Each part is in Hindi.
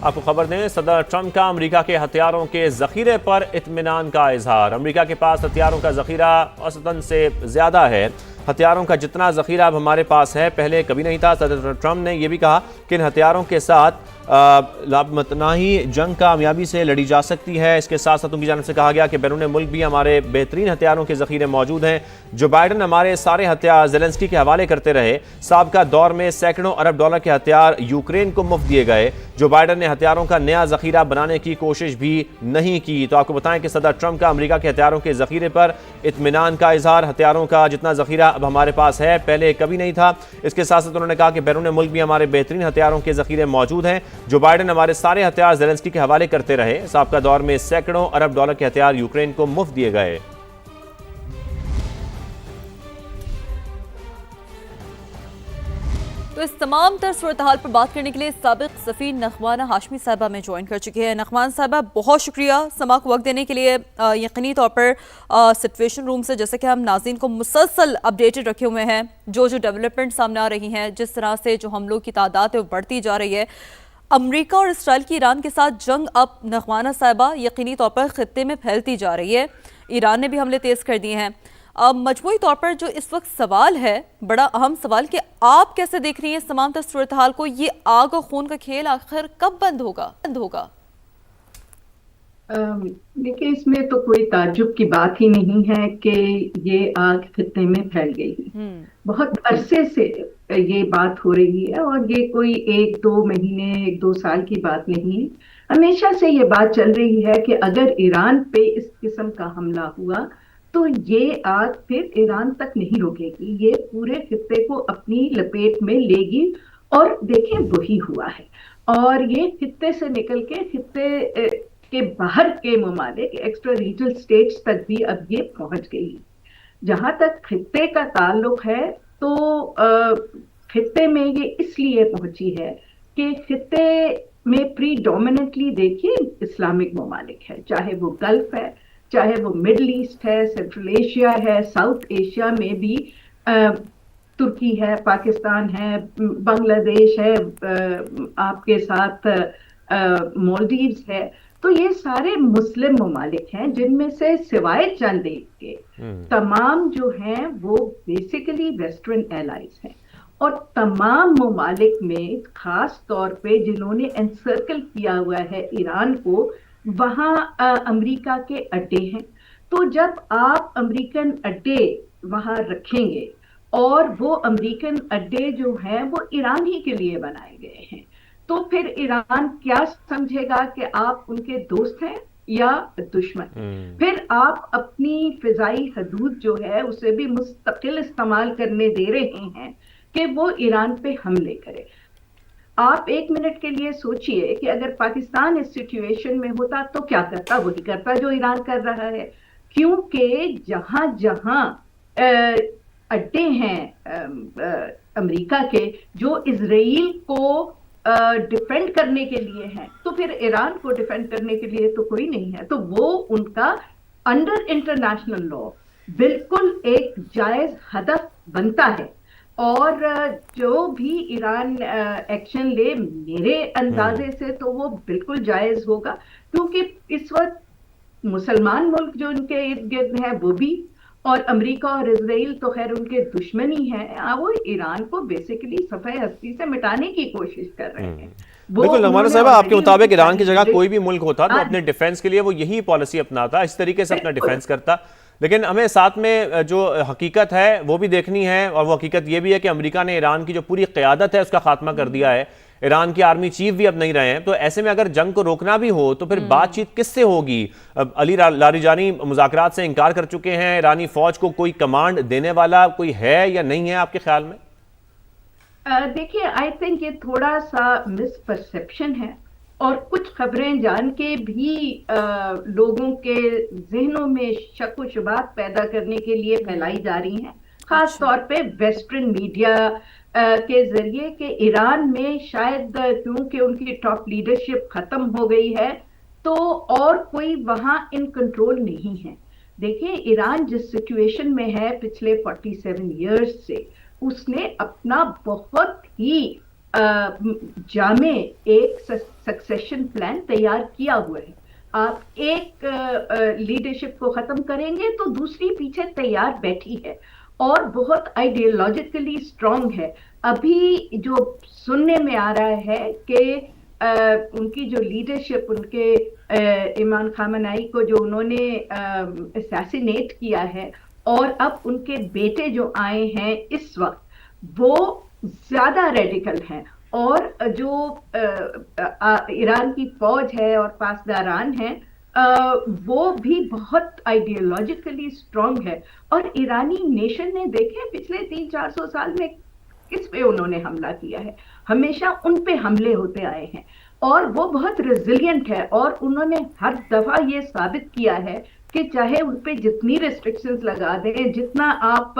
आपको खबर दें, सदर ट्रंप का अमेरिका के हथियारों के जखीरे पर इत्मीनान का इजहार। अमेरिका के पास हथियारों का जखीरा औसतन से ज़्यादा है। हथियारों का जितना जखीरा अब हमारे पास है पहले कभी नहीं था। सदर ट्रंप ने यह भी कहा कि इन हथियारों के साथ लामतनाही जंग कामयाबी से लड़ी जा सकती है। इसके साथ साथ उनकी जानिब से कहा गया कि बैरून मुल्क भी हमारे बेहतरीन हथियारों के जखीरे मौजूद हैं। जो बाइडन हमारे सारे हथियार ज़ेलेंस्की के हवाले करते रहे। साबिका दौर में सैकड़ों अरब डॉलर के हथियार यूक्रेन को मुफ्त दिए गए। जो बाइडन ने हथियारों का नया जखीरा बनाने की कोशिश भी नहीं की। तो आपको बताएं कि सदर ट्रंप का अमेरिका के हथियारों के जखीरे पर इत्मीनान का इजहार। हथियारों का जितना जखीरा अब हमारे पास है पहले कभी नहीं था। इसके साथ साथ उन्होंने कहा कि बैरून मुल्क भी हमारे बेहतरीन हथियारों के जखीरे मौजूद हैं। जो बाइडन हमारे सारे हथियार ज़ेलेंस्की के हवाले करते रहे। साबिका दौर में सैकड़ों अरब डॉलर के हथियार यूक्रेन को मुफ्त दिए गए। तो इस तमाम तर सूरत हाल पर बात करने के लिए साबिक सफ़ीर नखवाना हाशमी साहबा में ज्वाइन कर चुके हैं। नखवान साहबा, बहुत शुक्रिया समा को वक्त देने के लिए। यकीनी तौर पर सिचुएशन रूम से जैसे कि हम नाज़रीन को मुसलसल अपडेटेड रखे हुए हैं, जो डेवलपमेंट सामने आ रही हैं, जिस तरह से जो हमलों की तादाद है वो बढ़ती जा रही है। अमरीका और इसराइल की ईरान के साथ जंग अब नखवाना साहबा यकीनी तौर पर खित्ते में फैलती जा रही है। ईरान ने भी हमले तेज़ कर दिए हैं। मजमूई तौर पर जो इस वक्त सवाल है, बड़ा अहम सवाल, कि आप कैसे देख रही हैं इस तमाम सूरत हाल को? ये आग और खून का खेल आखिर कब बंद होगा? देखिए, इसमें तो कोई ताज्जुब की बात ही नहीं है कि ये आग खित्ते में फैल गई। बहुत अरसे से ये बात हो रही है और ये कोई 1-2 महीने 1-2 साल की बात नहीं है। हमेशा से ये बात चल रही है कि अगर ईरान पे इस किस्म का हमला हुआ तो ये आग फिर ईरान तक नहीं रुकेगी, ये पूरे खित्ते को अपनी लपेट में लेगी। और देखें, वही हुआ है। और ये खित्ते से निकल के खित्ते के बाहर के ममालिक, एक्स्ट्रा रीजनल स्टेट्स तक भी अब ये पहुंच गई। जहां तक खित्ते का ताल्लुक है तो खित्ते में ये इसलिए पहुंची है कि खित्ते में प्रीडोमिनेंटली देखिए इस्लामिक ममालिक है, चाहे वो गल्फ है, चाहे वो मिडल ईस्ट है, सेंट्रल एशिया है, साउथ एशिया में भी तुर्की है, पाकिस्तान है, बांग्लादेश है, आपके साथ मालदीव्स है। तो ये सारे मुस्लिम ममालिक हैं जिनमें से सिवाय चंद एक के तमाम जो हैं वो बेसिकली वेस्टर्न एलाइज हैं। और तमाम ममालिक में खास तौर पे जिन्होंने एनसर्कल किया हुआ है ईरान को, वहां अमेरिका के अड्डे हैं। तो जब आप अमेरिकन अड्डे वहां रखेंगे और वो अमेरिकन अड्डे जो हैं वो ईरान ही के लिए बनाए गए हैं, तो फिर ईरान क्या समझेगा कि आप उनके दोस्त हैं या दुश्मन। फिर आप अपनी फिजाई हदूद जो है उसे भी मुस्तकिल इस्तेमाल करने दे रहे हैं कि वो ईरान पे हमले करे। आप एक मिनट के लिए सोचिए कि अगर पाकिस्तान इस सिचुएशन में होता तो क्या करता? वही करता जो ईरान कर रहा है। क्योंकि जहां जहां अड्डे हैं अमेरिका के जो इजराइल को डिफेंड करने के लिए हैं, तो फिर ईरान को डिफेंड करने के लिए तो कोई नहीं है। तो वो उनका अंडर इंटरनेशनल लॉ बिल्कुल एक जायज हदफ बनता है। और जो भी ईरान एक्शन ले, मेरे अंदाजे से तो वो बिल्कुल जायज होगा, क्योंकि इस वक्त मुसलमान मुल्क जो उनके इर्द गिर्द है वो भी, और अमेरिका और इजराइल तो खैर उनके दुश्मन ही हैं। वो ईरान को बेसिकली सफाई हस्ती से मिटाने की कोशिश कर रहे हैं। बिल्कुल नगमाना साहब, आपके मुताबिक ईरान की जगह कोई भी मुल्क होता तो अपने डिफेंस के लिए वो यही पॉलिसी अपनाता, इस तरीके से अपना डिफेंस करता। लेकिन हमें साथ में जो हकीकत है वो भी देखनी है, और वो हकीकत ये भी है कि अमेरिका ने ईरान की जो पूरी क़यादत है उसका खात्मा कर दिया है। ईरान की आर्मी चीफ भी अब नहीं रहे हैं। तो ऐसे में अगर जंग को रोकना भी हो तो फिर बातचीत किससे होगी? अली लारिजानी मुज़ाकरात से इनकार कर चुके हैं। ईरानी फौज को कोई कमांड देने वाला कोई है या नहीं है आपके ख्याल में? देखिए, आई थिंक ये थोड़ा सा मिसपरसेप्शन है और कुछ खबरें जान के भी लोगों के जहनों में शक व शुबात पैदा करने के लिए फैलाई जा रही हैं, खास तौर पे वेस्टर्न मीडिया के जरिए, कि ईरान में शायद क्योंकि उनकी टॉप लीडरशिप खत्म हो गई है तो और कोई वहां इन कंट्रोल नहीं है। देखिए, ईरान जिस सिचुएशन में है पिछले 47 इयर्स से, उसने अपना बहुत ही जामे एक सक्सेशन प्लान तैयार किया हुआ है। आप एक लीडरशिप को खत्म करेंगे तो दूसरी पीछे तैयार बैठी है और बहुत आइडियोलॉजिकली स्ट्रांग है। अभी जो सुनने में आ रहा है कि उनकी जो लीडरशिप, उनके इमाम खामेनी को जो उन्होंने असैसिनेट किया है और अब उनके बेटे जो आए हैं इस वक्त, वो ज्यादा रेडिकल हैं और जो ईरान की फौज है और पासदारान है वो भी बहुत आइडियोलॉजिकली स्ट्रांग है। और ईरानी नेशन ने देखे पिछले 300-400 साल में किस पे उन्होंने हमला किया है, हमेशा उन पे हमले होते आए हैं और वो बहुत रेजिलिएंट है। और उन्होंने हर दफा ये साबित किया है कि चाहे उन पे जितनी रिस्ट्रिक्शंस लगा दें, जितना आप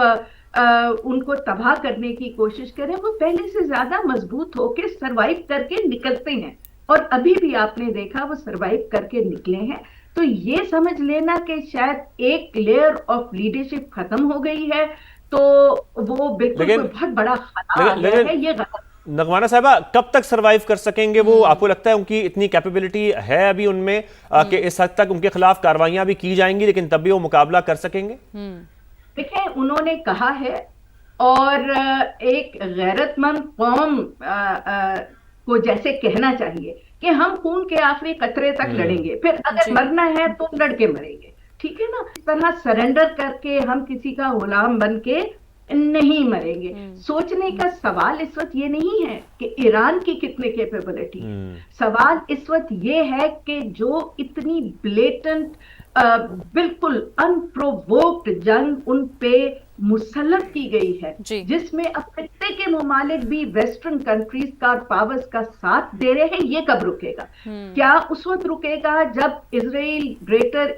उनको तबाह करने की कोशिश करें, वो पहले से ज्यादा मजबूत होकर सरवाइव करके निकलते हैं। और अभी भी आपने देखा वो सरवाइव करके निकले हैं। तो ये समझ लेना कि शायद एक लेयर ऑफ लीडरशिप खत्म हो गई है तो वो बिल्कुल बहुत बड़ा खतरा है, ये गलत। नगवाना साहबा, कब तक सरवाइव कर सकेंगे वो? आपको लगता है उनकी इतनी कैपेबिलिटी है अभी उनमें कि इस हद तक उनके खिलाफ कार्रवाइयां भी की जाएंगी लेकिन तब भी वो मुकाबला कर सकेंगे? देखिए, उन्होंने कहा है और एक गैरतमंद कौम को जैसे कहना चाहिए कि हम खून के आखिरी कतरे तक लड़ेंगे, फिर अगर मरना है तो लड़के मरेंगे, ठीक है ना। इस तरह सरेंडर करके हम किसी का गुलाम बन के नहीं मरेंगे। सोचने का सवाल इस वक्त ये नहीं है कि ईरान की कितनी कैपेबिलिटी है, सवाल इस वक्त ये है कि जो इतनी ब्लेटेंट बिल्कुल अनप्रोवोक्ड जंग उन पे मुसल्लत की गई है, जिसमें अब खत्ते के ममालिक भी वेस्टर्न कंट्रीज का और पावर्स का साथ दे रहे हैं, ये कब रुकेगा? क्या उस वक्त रुकेगा जब इजराइल ग्रेटर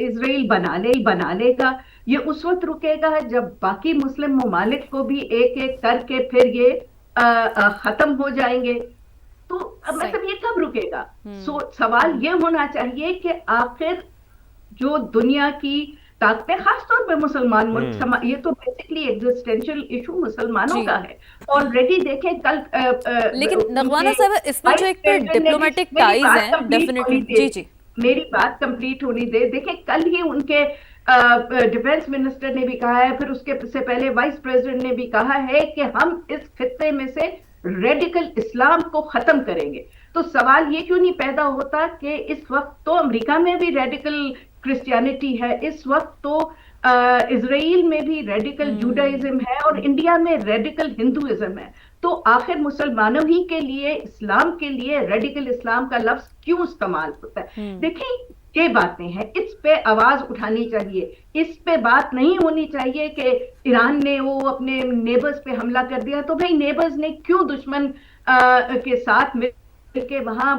इजराइल बना लेगा? ये उस वक्त रुकेगा जब बाकी मुस्लिम ममालिक को भी एक एक करके फिर ये खत्म हो जाएंगे? तो मतलब ये कब रुकेगा? सवाल ये होना चाहिए कि आखिर जो दुनिया की ताकतें, खासतौर पे मुसलमान मुल्क, ये तो बेसिकली एग्जिस्टेंशियल इशू मुसलमानों का है। ऑलरेडी देखें कल लेकिन नगवाना साहब, इसमें जो एक डिप्लोमेटिक टाइज हैं, डेफिनेटली जी मेरी बात कंप्लीट होनी दे। देखें, कल ही उनके डिफेंस मिनिस्टर ने भी कहा है, फिर उसके से पहले वाइस प्रेसिडेंट ने भी कहा है कि हम इस खित्ते में से रेडिकल इस्लाम को खत्म करेंगे। तो सवाल ये क्यों नहीं पैदा होता कि इस वक्त तो अमेरिका में भी रेडिकल क्रिश्चियनिटी है, इस वक्त तो इजराइल में भी रेडिकल जूडाइज्म है और इंडिया में रेडिकल हिंदुइज्म है। तो आखिर मुसलमानों ही के लिए, इस्लाम के लिए रेडिकल इस्लाम का लफ्ज क्यों इस्तेमाल होता है? देखिए, ये बातें हैं, इस पे आवाज उठानी चाहिए। इस पे बात नहीं होनी चाहिए कि ईरान ने वो अपने नेबर्स पे हमला कर दिया, तो भाई नेबर्स ने क्यों दुश्मन के साथ मिलकर वहां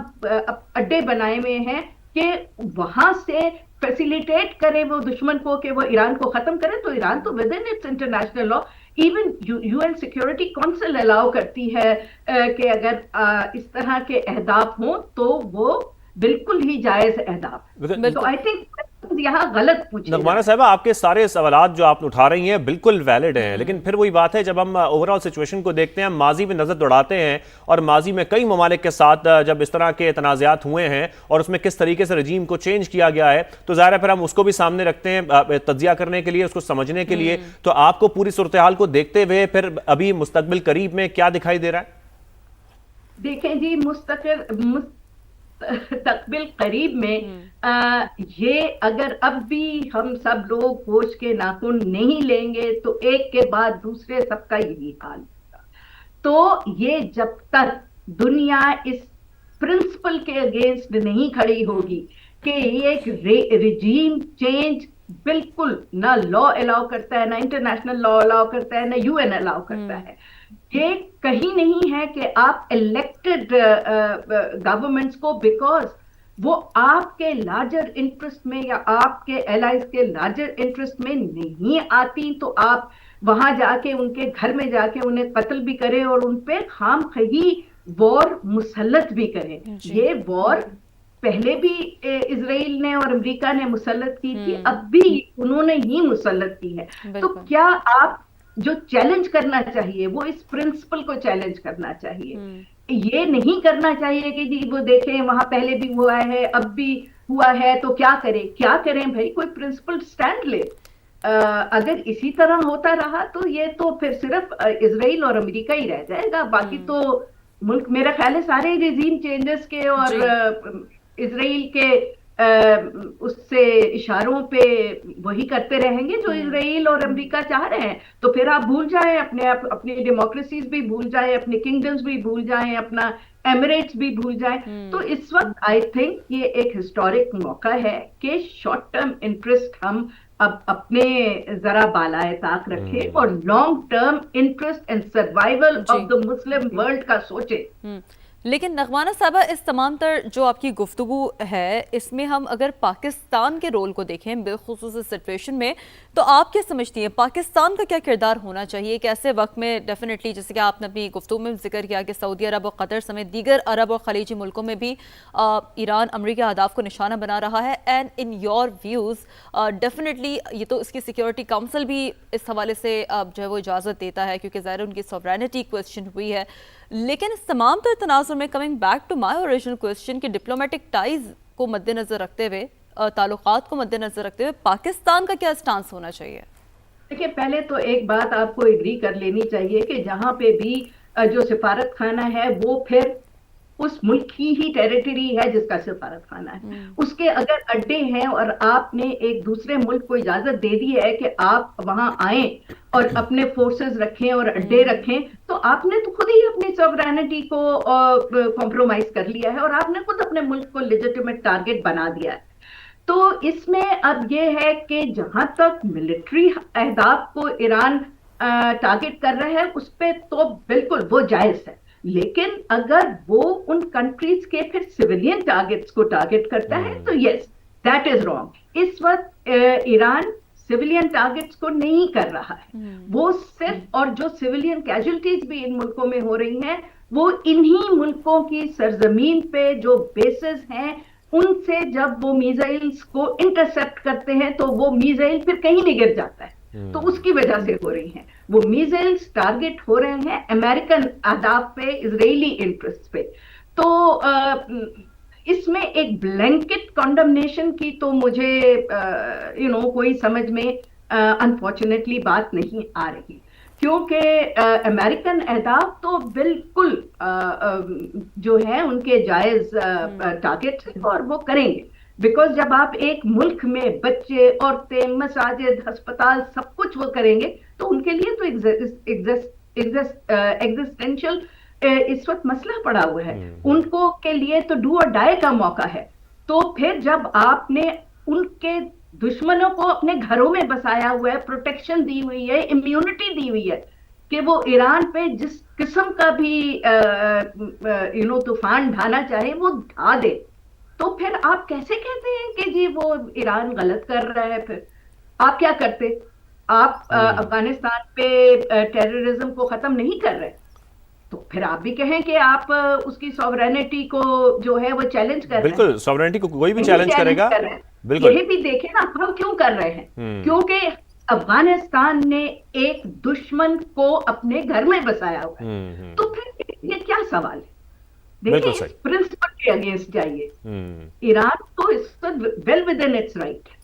अड्डे बनाए हुए हैं कि वहां से फैसिलिटेट करे वो दुश्मन को कि वो ईरान को खत्म करे? तो ईरान तो with in its international law, even UN security council allow करती है कि अगर इस तरह के अहदाफ हों तो वो बिल्कुल ही जायज अहदाफ। तो आई थिंक यहाँ गलत पूछे। नगवाना साहब, आपके सारे सवालात जो आप उठा रही हैं बिल्कुल वैलिड हैं, लेकिन फिर वही बात है, जब हम ओवरऑल सिचुएशन को देखते हैं, माजी में नजर दौड़ाते हैं और माजी में कई ममालिक के साथ जब इस तरह के तनाज़ात हुए हैं और उसमें किस तरीके से रजीम को चेंज किया गया है, तो ज़ाहिर है फिर हम उसको भी सामने रखते हैं तज्जिया करने के लिए, उसको समझने के लिए। तो आपको पूरी सूरत हाल को देखते हुए फिर अभी मुस्तकबिल करीब में क्या दिखाई दे रहा है? देखें जी, मुस्तकबिल करीब में ये अगर अब भी हम सब लोग होश के नाखून नहीं लेंगे तो एक के बाद दूसरे सबका यही हाल होगा। तो ये जब तक दुनिया इस प्रिंसिपल के अगेंस्ट नहीं खड़ी होगी कि ये एक रिजीम चेंज बिल्कुल ना लॉ अलाउ करता है, ना इंटरनेशनल लॉ अलाउ करता है, ना यूएन अलाउ करता है, ये कहीं नहीं है कि आप इलेक्टेड गवर्नमेंट्स को, बिकॉज वो आपके लार्जर इंटरेस्ट में या आपके एलाइज के लार्जर इंटरेस्ट में नहीं आती, तो आप वहां जाके उनके घर में जाके उन्हें कत्ल भी करें और उन पे खामखही वॉर मुसल्लत भी करें। ये वॉर पहले भी इजराइल ने और अमेरिका ने मुसल्लत की थी, अब भी उन्होंने ही मुसल्लत की है। तो क्या आप जो चैलेंज करना चाहिए वो इस प्रिंसिपल को चैलेंज करना चाहिए। ये नहीं करना चाहिए कि जी वो देखें वहां पहले भी हुआ है अब भी हुआ है तो क्या करें भाई, कोई प्रिंसिपल स्टैंड ले। अगर इसी तरह होता रहा तो ये तो फिर सिर्फ इजराइल और अमेरिका ही रह जाएगा, बाकी तो मुल्क मेरा ख्याल है सारे रिजीम चेंजेस के और इजराइल के उससे इशारों पे वही करते रहेंगे जो इजराइल और अमेरिका चाह रहे हैं। तो फिर आप भूल जाएं अपनी डेमोक्रेसीज भी भूल जाएं, अपने किंगडम्स भी भूल जाएं, अपना एमिरेट्स भी भूल जाएं। तो इस वक्त आई थिंक ये एक हिस्टोरिक मौका है कि शॉर्ट टर्म इंटरेस्ट हम अब अपने जरा बालाए ताक रखें और long term interest and survival of the Muslim world का सोचें। लेकिन नगमाना साहबा, इस तमाम तर जो आपकी गुफ्तगू है इसमें हम अगर पाकिस्तान के रोल को देखें बिलखुसूस इस सिचुएशन में, तो आप क्या समझती हैं पाकिस्तान का क्या किरदार होना चाहिए एक ऐसे वक्त में? डेफिनेटली जैसे कि आपने अपनी गुफ्तगू में जिक्र किया कि सऊदी अरब और कतर समेत दीगर अरब और खलीजी मुल्कों में भी ईरान अमरीकी अहदाफ को निशाना बना रहा है। And in your views definitely ये तो इसकी सिक्योरिटी काउंसिल भी इस हवाले से जो है वो इजाज़त देता है क्योंकि ज़ाहिर उनकी सॉवरेनिटी क्वेश्चन हुई है। लेकिन इस तमाम तर तनाज़ुर में coming back to my original question कि डिप्लोमेटिक टाइज को मद्देनजर रखते हुए, ताल्लुकात को मद्देनजर रखते हुए पाकिस्तान का क्या स्टांस होना चाहिए? देखिए, पहले तो एक बात आपको एग्री कर लेनी चाहिए कि जहां पे भी जो सिफारत खाना है वो फिर उस मुल्क की ही टेरिटरी है जिसका सिफारत खाना है। उसके अगर अड्डे हैं और आपने एक दूसरे मुल्क को इजाजत दे दी है कि आप वहां आए और अपने फोर्सेस रखें और अड्डे रखें, तो आपने तो खुद ही अपनी सॉवरेनिटी को कॉम्प्रोमाइज कर लिया है और आपने खुद अपने मुल्क को लेजिटिमेट टारगेट बना दिया है। तो इसमें अब ये है कि जहां तक मिलिट्री अहदाफ को ईरान टारगेट कर रहा है उस पर तो बिल्कुल वो जायज है, लेकिन अगर वो उन कंट्रीज के फिर सिविलियन टारगेट्स को टारगेट करता है तो यस, दैट इज रॉन्ग। इस वक्त ईरान सिविलियन टारगेट्स को नहीं कर रहा है, वो सिर्फ, और जो सिविलियन कैजुअल्टीज भी इन मुल्कों में हो रही हैं वो इन्हीं मुल्कों की सरजमीन पे जो बेसेस हैं उनसे जब वो मिसाइल्स को इंटरसेप्ट करते हैं तो वो मिसाइल फिर कहीं नहीं गिर जाता है, तो उसकी वजह से हो रही हैं। वो मिसाइल्स टारगेट हो रहे हैं अमेरिकन अहदाफ पे, इजरायली इंटरेस्ट पे। तो इसमें एक ब्लैंकेट कॉन्डमनेशन की तो मुझे कोई समझ में अनफॉर्चुनेटली बात नहीं आ रही, क्योंकि अमेरिकन अहदाफ तो बिल्कुल जो है उनके जायज टारगेट और वो करेंगे। बिकॉज जब आप एक मुल्क में बच्चे, औरतें, मसाजिद, अस्पताल सब कुछ वो करेंगे तो उनके लिए तो एग्जिस्टेंशियल इस वक्त मसला पड़ा हुआ है, उनको के लिए तो डू और डाई का मौका है। तो फिर जब आपने उनके दुश्मनों को अपने घरों में बसाया हुआ है, प्रोटेक्शन दी हुई है, इम्यूनिटी दी हुई है कि वो ईरान पे जिस किस्म का भी तूफान ढाना चाहे वो ढा दे, तो फिर आप कैसे कहते हैं कि जी वो ईरान गलत कर रहा है? फिर आप क्या करते? आप अफगानिस्तान पे टेररिज्म को खत्म नहीं कर रहे, तो फिर आप भी कहें कि आप उसकी सॉवरेनिटी को जो है वो चैलेंज कर रहे हैं। बिल्कुल, सॉवरेनिटी को कोई भी चैलेंज करेगा। बिल्कुल, यही भी देखें ना हम क्यों कर रहे हैं, क्योंकि अफगानिस्तान ने एक दुश्मन को अपने घर में बसाया हुआ है। तो फिर ये क्या सवाल है? देखिए, प्रिंसिपल के अगेंस्ट जाइए। ईरान तो इस well with in its right.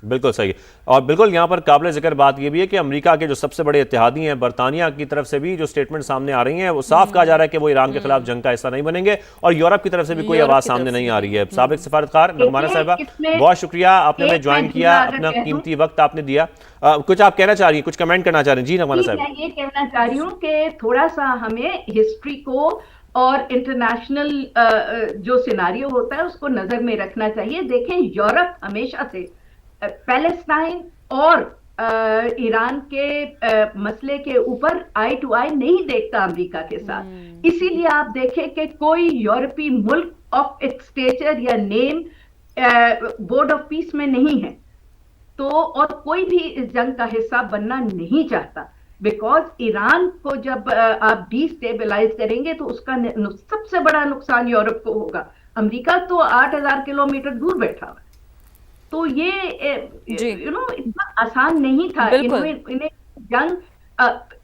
बिल्कुल सही। और बिल्कुल यहाँ पर काबिल जिक्र बात ये भी है कि अमेरिका के जो सबसे बड़े इत्तेहादी हैं, बरतानिया की तरफ से भी जो स्टेटमेंट सामने आ रही हैं वो साफ कहा जा रहा है कि वो ईरान के खिलाफ जंग का हिस्सा नहीं बनेंगे, और यूरोप की तरफ से भी कोई आवाज सामने नहीं आ रही है। साबिक सफारतकार नगमाना साहिबा, बहुत शुक्रिया, आपने हमें ज्वाइन किया, अपना कीमती वक्त आपने दिया। कुछ आप कहना चाह रही हैं, कुछ कमेंट करना चाह रही हैं? जी नगमाना साहिबा। मैं ये कहना चाह रही हूँ कि थोड़ा सा हमें हिस्ट्री को और इंटरनेशनल जो सिनारियो होता है उसको नजर में रखना चाहिए। देखें, यूरोप हमेशा से पैलेस्टाइन और ईरान के मसले के ऊपर आई टू आई नहीं देखता अमेरिका के साथ। इसीलिए आप देखें कि कोई यूरोपीय मुल्क ऑफ इट्स स्टेचर या नेम बोर्ड ऑफ पीस में नहीं है, तो और कोई भी इस जंग का हिस्सा बनना नहीं चाहता। बिकॉज ईरान को जब आप डिस्टेबलाइज करेंगे तो उसका सबसे बड़ा नुकसान यूरोप को होगा। अमेरिका तो 8000 किलोमीटर दूर बैठा हुआ, तो ये इतना आसान नहीं था इन्हें जंग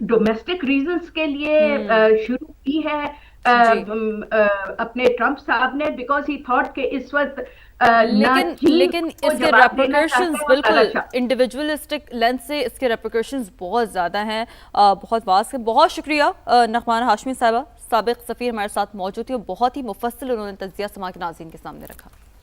डोमेस्टिक रीजंस के लिए शुरू की है अपने ट्रंप साहब ने, बिकॉज ही थॉट कि इस वक्त लेकिन इसके रेपरकशंस बिल्कुल इंडिविजुअलिस्टिक लेंस से इसके रेपरकशंस बहुत ज़्यादा हैं, बहुत वास्ट है। बहुत शुक्रिया नगमान हाशमी साहिबा, साबिक सफ़ीर हमारे साथ मौजूद थी और बहुत ही मुफस्सिल उन्होंने तज्ज़िया समाअत के नाज़रीन के सामने रखा।